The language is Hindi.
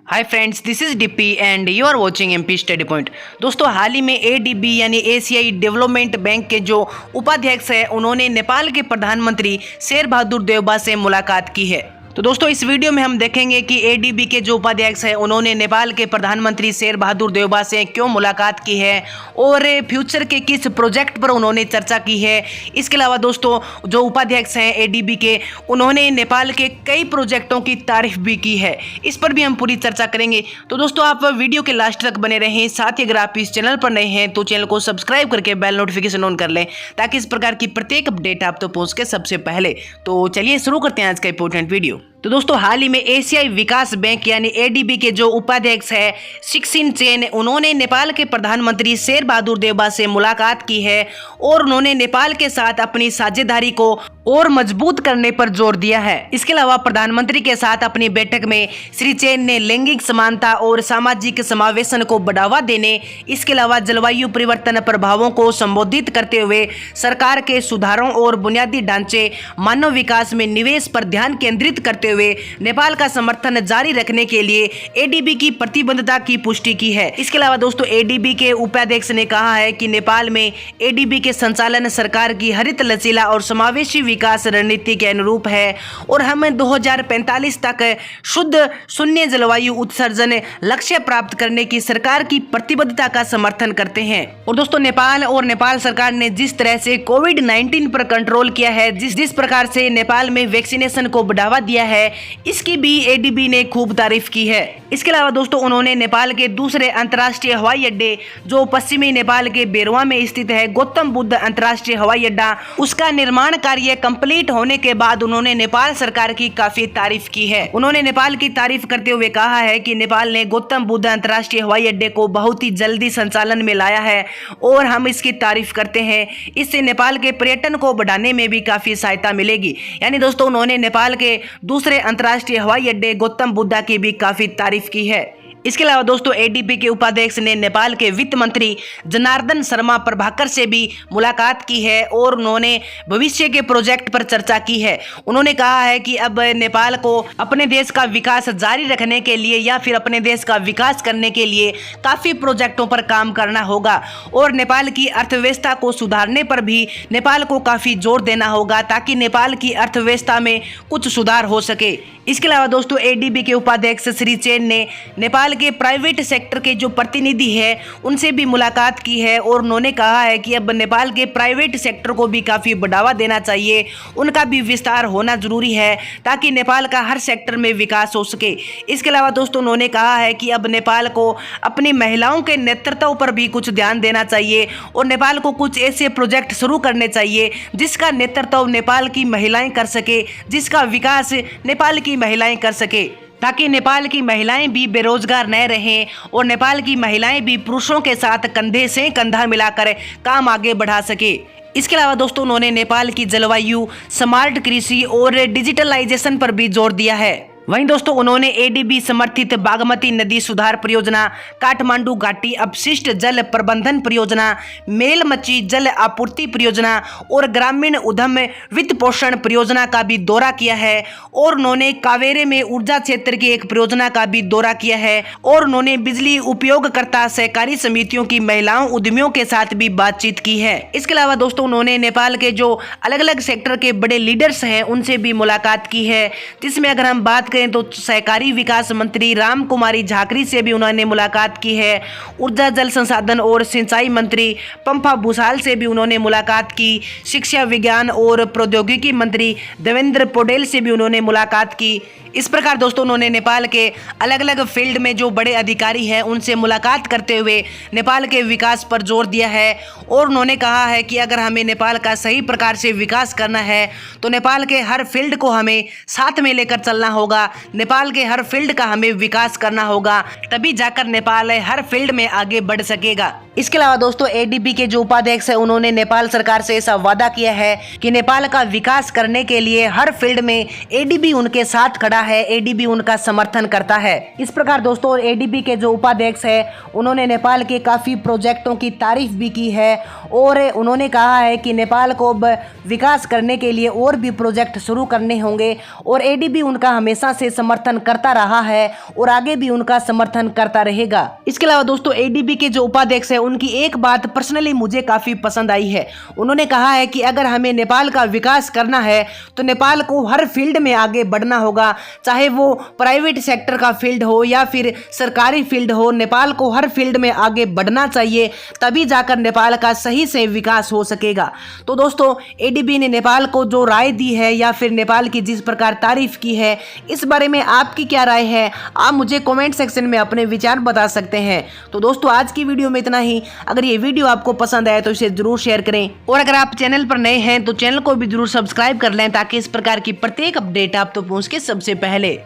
Hi friends, this is DP and you are watching MP study point. दोस्तों, हाल ही में एडीबी यानी एशियाई डेवलपमेंट बैंक के जो उपाध्यक्ष है उन्होंने नेपाल के प्रधानमंत्री शेर बहादुर देउबा से मुलाकात की है। तो दोस्तों, इस वीडियो में हम देखेंगे कि एडीबी के जो उपाध्यक्ष है उन्होंने नेपाल के प्रधानमंत्री शेर बहादुर देउबा से क्यों मुलाकात की है और फ्यूचर के किस प्रोजेक्ट पर उन्होंने चर्चा की है। इसके अलावा दोस्तों, जो उपाध्यक्ष हैं एडीबी के, उन्होंने नेपाल के कई प्रोजेक्टों की तारीफ भी की है। इस पर भी हम पूरी चर्चा करेंगे। तो दोस्तों, आप वीडियो के लास्ट तक बने रहें। साथ ही अगर आप इस चैनल पर नए हैं तो चैनल को सब्सक्राइब करके बेल नोटिफिकेशन ऑन कर लें ताकि इस प्रकार की प्रत्येक अपडेट आप तक पहुंच के सबसे पहले। तो चलिए शुरू करते हैं आज का इंपॉर्टेंट वीडियो। तो दोस्तों, हाल ही में एशियाई विकास बैंक यानी एडीबी के जो उपाध्यक्ष है शिक्सिन चेन, उन्होंने नेपाल के प्रधानमंत्री शेर बहादुर देउबा से मुलाकात की है और उन्होंने नेपाल के साथ अपनी साझेदारी को और मजबूत करने पर जोर दिया है। इसके अलावा प्रधानमंत्री के साथ अपनी बैठक में श्री चेन ने लैंगिक समानता और सामाजिक समावेशन को बढ़ावा देने, इसके अलावा जलवायु परिवर्तन प्रभावों को संबोधित करते हुए सरकार के सुधारों और बुनियादी ढांचे मानव विकास में निवेश पर ध्यान केंद्रित करते हुए नेपाल का समर्थन जारी रखने के लिए एडीबी की प्रतिबद्धता की पुष्टि की है। इसके अलावा दोस्तों, एडीबी के उपाध्यक्ष ने कहा है कि नेपाल में एडीबी के संचालन सरकार की हरित, लचीला और समावेशी विकास रणनीति के अनुरूप है और हम 2045 तक शुद्ध शून्य जलवायु उत्सर्जन लक्ष्य प्राप्त करने की सरकार की प्रतिबद्धता का समर्थन करते हैं। और दोस्तों, नेपाल सरकार ने जिस तरह से कोविड-19 पर कंट्रोल किया है, जिस प्रकार से नेपाल में वैक्सीनेशन को बढ़ावा दिया है, इसकी भी एडीबी ने खूब तारीफ की है। इसके अलावा दोस्तों, उन्होंने नेपाल के दूसरे अंतर्राष्ट्रीय हवाई अड्डे जो पश्चिमी नेपाल के बेरवा में स्थित है, गौतम बुद्ध अंतर्राष्ट्रीय हवाई अड्डा, उसका निर्माण कार्य कंप्लीट होने के बाद उन्होंने नेपाल सरकार की काफी तारीफ की है। उन्होंने नेपाल की तारीफ करते हुए कहा है कि नेपाल ने गौतम बुद्ध अंतर्राष्ट्रीय हवाई अड्डे को बहुत ही जल्दी संचालन में लाया है और हम इसकी तारीफ करते हैं। इससे नेपाल के पर्यटन को बढ़ाने में भी काफी सहायता मिलेगी। यानी दोस्तों, उन्होंने नेपाल के दूसरे अंतर्राष्ट्रीय हवाई अड्डे गौतम बुद्धा की भी काफी तारीफ की है। इसके अलावा दोस्तों, एडीबी के उपाध्यक्ष ने नेपाल के वित्त मंत्री जनार्दन शर्मा प्रभाकर से भी मुलाकात की है और उन्होंने भविष्य के प्रोजेक्ट पर चर्चा की है। उन्होंने कहा है कि अब नेपाल को अपने देश का विकास जारी रखने के लिए या फिर अपने देश का विकास करने के लिए काफ़ी प्रोजेक्टों पर काम करना होगा और नेपाल की अर्थव्यवस्था को सुधारने पर भी नेपाल को काफ़ी जोर देना होगा ताकि नेपाल की अर्थव्यवस्था में कुछ सुधार हो सके। इसके अलावा दोस्तों, एडीबी के उपाध्यक्ष श्री चेन ने नेपाल के प्राइवेट सेक्टर के जो प्रतिनिधि है उनसे भी मुलाकात की है और उन्होंने कहा है कि अब नेपाल के प्राइवेट सेक्टर को भी काफ़ी बढ़ावा देना चाहिए, उनका भी विस्तार होना जरूरी है ताकि नेपाल का हर सेक्टर में विकास हो सके। इसके अलावा दोस्तों, उन्होंने कहा है कि अब नेपाल को अपनी महिलाओं के नेतृत्व पर भी कुछ ध्यान देना चाहिए और नेपाल को कुछ ऐसे प्रोजेक्ट शुरू करने चाहिए जिसका नेतृत्व नेपाल की महिलाएं कर सके, जिसका विकास नेपाल की महिलाएं कर सके, ताकि नेपाल की महिलाएं भी बेरोजगार न रहें और नेपाल की महिलाएं भी पुरुषों के साथ कंधे से कंधा मिलाकर काम आगे बढ़ा सके। इसके अलावा दोस्तों, उन्होंने नेपाल की जलवायु, स्मार्ट कृषि और डिजिटलाइजेशन पर भी जोर दिया है। वहीं दोस्तों, उन्होंने एडीबी समर्थित बागमती नदी सुधार परियोजना, काठमांडू घाटी अपशिष्ट जल प्रबंधन परियोजना, मेलमची जल आपूर्ति परियोजना और ग्रामीण उद्यम वित्त पोषण परियोजना का भी दौरा किया है और उन्होंने कावेरे में ऊर्जा क्षेत्र की एक परियोजना का भी दौरा किया है और उन्होंने बिजली उपयोगकर्ता सहकारी समितियों की महिलाओं उद्यमियों के साथ भी बातचीत की है। इसके अलावा दोस्तों, उन्होंने नेपाल के जो अलग अलग सेक्टर के बड़े लीडर्स हैं उनसे भी मुलाकात की है, जिसमें अगर हम बात तो सहकारी विकास मंत्री रामकुमारी झाकरी से भी उन्होंने मुलाकात की है। ऊर्जा, जल संसाधन और सिंचाई मंत्री पंपा भूसाल से भी उन्होंने मुलाकात की। शिक्षा, विज्ञान और प्रौद्योगिकी मंत्री देवेंद्र पौडेल से भी उन्होंने मुलाकात की। इस प्रकार दोस्तों, उन्होंने नेपाल के अलग अलग फील्ड में जो बड़े अधिकारी हैं उनसे मुलाकात करते हुए नेपाल के विकास पर जोर दिया है और उन्होंने कहा है कि अगर हमें नेपाल का सही प्रकार से विकास करना है तो नेपाल के हर फील्ड को हमें साथ में लेकर चलना होगा, नेपाल के हर फील्ड का हमें विकास करना होगा, तभी जाकर नेपाल हर फील्ड में आगे बढ़ सकेगा। इसके अलावा दोस्तों एडीबी के जो उपाध्यक्ष है उन्होंने नेपाल सरकार से ऐसा वादा किया है कि नेपाल का विकास करने के लिए हर फील्ड में एडीबी उनके साथ खड़ा है, एडीबी उनका समर्थन करता है। इस प्रकार दोस्तों एडीबी के जो उपाध्यक्ष है उन्होंने नेपाल के काफ़ी प्रोजेक्टों की तारीफ भी की है और उन्होंने कहा है कि नेपाल को विकास करने के लिए और भी प्रोजेक्ट शुरू करने होंगे और एडीबी उनका हमेशा से समर्थन करता रहा है और आगे भी उनका समर्थन करता रहेगा। इसके अलावा दोस्तों एडीबी के जो उपाध्यक्ष है उनकी एक बात पर्सनली मुझे काफ़ी पसंद आई है। उन्होंने कहा है कि अगर हमें नेपाल का विकास करना है तो नेपाल को हर फील्ड में आगे बढ़ना होगा, चाहे वो प्राइवेट सेक्टर का फील्ड हो या फिर सरकारी फील्ड हो, नेपाल को हर फील्ड में आगे बढ़ना चाहिए, तभी जाकर नेपाल का सही से विकास हो सकेगा। तो दोस्तों एडीबी ने नेपाल को जो राय दी है या फिर नेपाल की जिस प्रकार तारीफ की है, इस बारे में आपकी क्या राय है, आप मुझे कमेंट सेक्शन में अपने विचार बता सकते हैं। तो दोस्तों आज की वीडियो में इतना ही। अगर ये वीडियो आपको पसंद आए तो इसे जरूर शेयर करें और अगर आप चैनल पर नए हैं तो चैनल को भी जरूर सब्सक्राइब कर लें ताकि इस प्रकार की प्रत्येक अपडेट आप तक पहुंच के सबसे पहले।